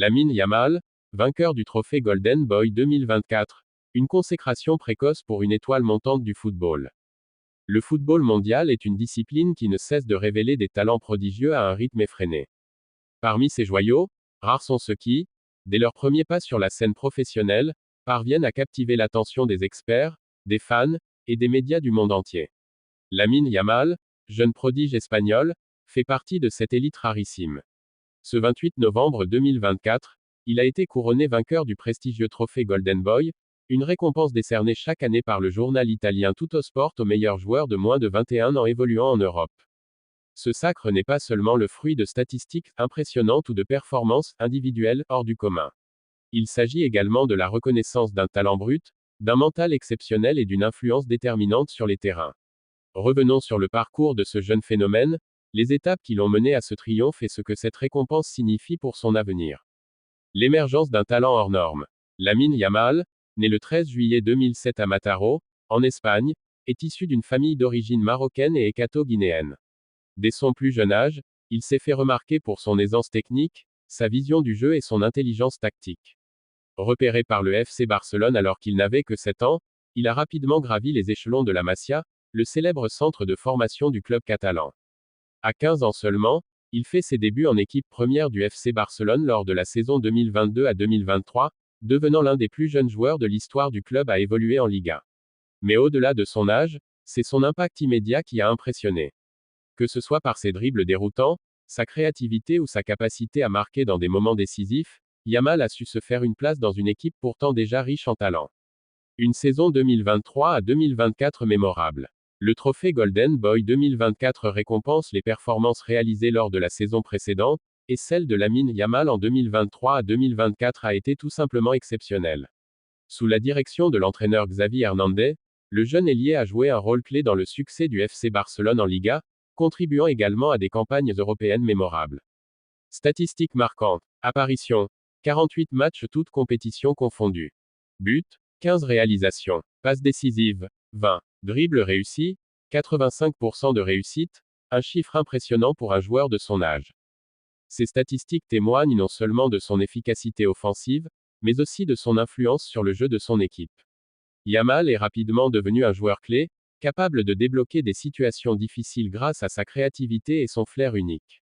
Lamine Yamal, vainqueur du trophée Golden Boy 2024. Une consécration précoce pour une étoile montante du football. Le football mondial est une discipline qui ne cesse de révéler des talents prodigieux à un rythme effréné. Parmi ces joyaux, rares sont ceux qui, dès leur premier pas sur la scène professionnelle, parviennent à captiver l'attention des experts, des fans, et des médias du monde entier. Lamine Yamal, jeune prodige espagnol, fait partie de cette élite rarissime. Ce 28 novembre 2024, il a été couronné vainqueur du prestigieux trophée Golden Boy, une récompense décernée chaque année par le journal italien Tuttosport aux meilleurs joueurs de moins de 21 ans évoluant en Europe. Ce sacre n'est pas seulement le fruit de statistiques impressionnantes ou de performances individuelles hors du commun. Il s'agit également de la reconnaissance d'un talent brut, d'un mental exceptionnel et d'une influence déterminante sur les terrains. Revenons sur le parcours de ce jeune phénomène, les étapes qui l'ont mené à ce triomphe et ce que cette récompense signifie pour son avenir. L'émergence d'un talent hors norme. Lamine Yamal, né le 13 juillet 2007 à Mataró, en Espagne, est issu d'une famille d'origine marocaine et équato-guinéenne. Dès son plus jeune âge, il s'est fait remarquer pour son aisance technique, sa vision du jeu et son intelligence tactique. Repéré par le FC Barcelone alors qu'il n'avait que 7 ans, il a rapidement gravi les échelons de la Masia, le célèbre centre de formation du club catalan. À 15 ans seulement, il fait ses débuts en équipe première du FC Barcelone lors de la saison 2022 à 2023, devenant l'un des plus jeunes joueurs de l'histoire du club à évoluer en Liga. Mais au-delà de son âge, c'est son impact immédiat qui a impressionné. Que ce soit par ses dribbles déroutants, sa créativité ou sa capacité à marquer dans des moments décisifs, Yamal a su se faire une place dans une équipe pourtant déjà riche en talent. Une saison 2023 à 2024 mémorable. Le trophée Golden Boy 2024 récompense les performances réalisées lors de la saison précédente, et celle de Lamine Yamal en 2023 à 2024 a été tout simplement exceptionnelle. Sous la direction de l'entraîneur Xavi Hernandez, le jeune ailier a joué un rôle clé dans le succès du FC Barcelone en Liga, contribuant également à des campagnes européennes mémorables. Statistiques marquantes. Apparition. 48 matchs toutes compétitions confondues. But. 15 réalisations. Passes décisives. 20. Dribbles réussis. 85% de réussite. Un chiffre impressionnant pour un joueur de son âge. Ces statistiques témoignent non seulement de son efficacité offensive, mais aussi de son influence sur le jeu de son équipe. Yamal est rapidement devenu un joueur clé, capable de débloquer des situations difficiles grâce à sa créativité et son flair unique.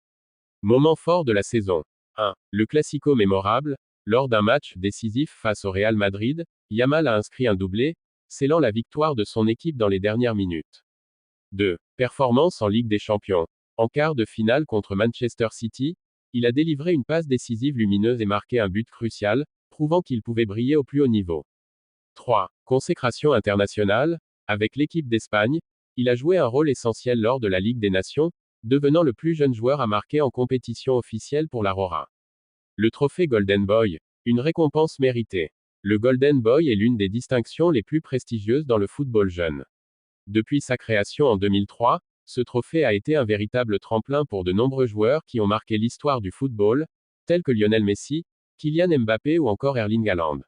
Moment fort de la saison. 1. Le Classico mémorable. Lors d'un match décisif face au Real Madrid, Yamal a inscrit un doublé, scellant la victoire de son équipe dans les dernières minutes. 2. Performance en Ligue des Champions. En quart de finale contre Manchester City, il a délivré une passe décisive lumineuse et marqué un but crucial, prouvant qu'il pouvait briller au plus haut niveau. 3. Consécration internationale. Avec l'équipe d'Espagne, il a joué un rôle essentiel lors de la Ligue des Nations, devenant le plus jeune joueur à marquer en compétition officielle pour l'Aurora. Le trophée Golden Boy, une récompense méritée. Le Golden Boy est l'une des distinctions les plus prestigieuses dans le football jeune. Depuis sa création en 2003, ce trophée a été un véritable tremplin pour de nombreux joueurs qui ont marqué l'histoire du football, tels que Lionel Messi, Kylian Mbappé ou encore Erling Haaland.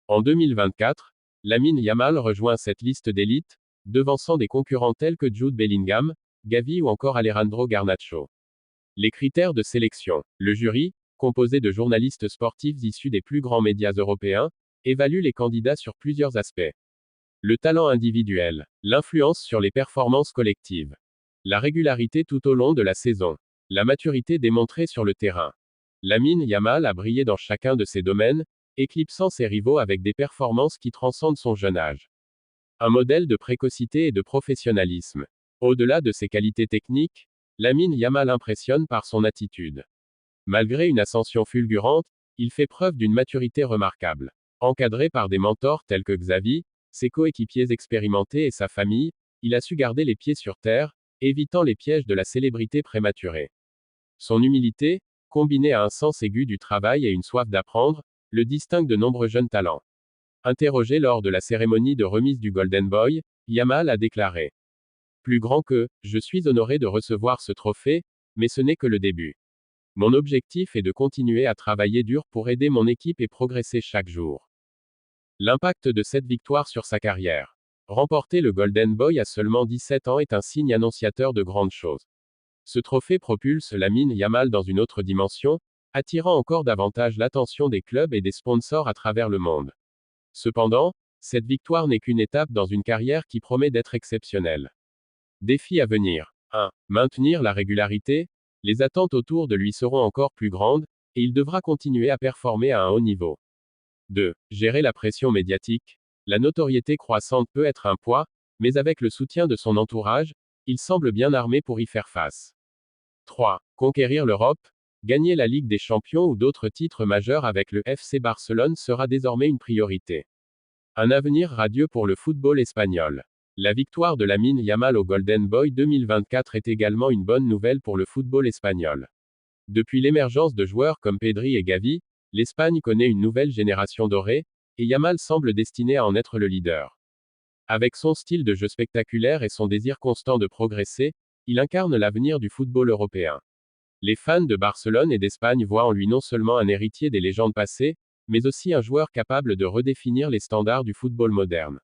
En 2024, Lamine Yamal rejoint cette liste d'élite, devançant des concurrents tels que Jude Bellingham, Gavi ou encore Alejandro Garnacho. Les critères de sélection. Le jury, composé de journalistes sportifs issus des plus grands médias européens, évalue les candidats sur plusieurs aspects. Le talent individuel, l'influence sur les performances collectives, la régularité tout au long de la saison, la maturité démontrée sur le terrain. Lamine Yamal a brillé dans chacun de ces domaines, éclipsant ses rivaux avec des performances qui transcendent son jeune âge. Un modèle de précocité et de professionnalisme. Au-delà de ses qualités techniques, Lamine Yamal impressionne par son attitude. Malgré une ascension fulgurante, il fait preuve d'une maturité remarquable. Encadré par des mentors tels que Xavi, ses coéquipiers expérimentés et sa famille, il a su garder les pieds sur terre, évitant les pièges de la célébrité prématurée. Son humilité, combinée à un sens aigu du travail et une soif d'apprendre, le distingue de nombreux jeunes talents. Interrogé lors de la cérémonie de remise du Golden Boy, Yamal a déclaré: plus grand que, je suis honoré de recevoir ce trophée, mais ce n'est que le début. Mon objectif est de continuer à travailler dur pour aider mon équipe et progresser chaque jour. L'impact de cette victoire sur sa carrière. Remporter le Golden Boy à seulement 17 ans est un signe annonciateur de grandes choses. Ce trophée propulse Lamine Yamal dans une autre dimension, attirant encore davantage l'attention des clubs et des sponsors à travers le monde. Cependant, cette victoire n'est qu'une étape dans une carrière qui promet d'être exceptionnelle. Défis à venir. 1. Maintenir la régularité. Les attentes autour de lui seront encore plus grandes, et il devra continuer à performer à un haut niveau. 2. Gérer la pression médiatique. La notoriété croissante peut être un poids, mais avec le soutien de son entourage, il semble bien armé pour y faire face. 3. Conquérir l'Europe. Gagner la Ligue des Champions ou d'autres titres majeurs avec le FC Barcelone sera désormais une priorité. Un avenir radieux pour le football espagnol. La victoire de Lamine Yamal au Golden Boy 2024 est également une bonne nouvelle pour le football espagnol. Depuis l'émergence de joueurs comme Pedri et Gavi, l'Espagne connaît une nouvelle génération dorée, et Yamal semble destiné à en être le leader. Avec son style de jeu spectaculaire et son désir constant de progresser, il incarne l'avenir du football européen. Les fans de Barcelone et d'Espagne voient en lui non seulement un héritier des légendes passées, mais aussi un joueur capable de redéfinir les standards du football moderne.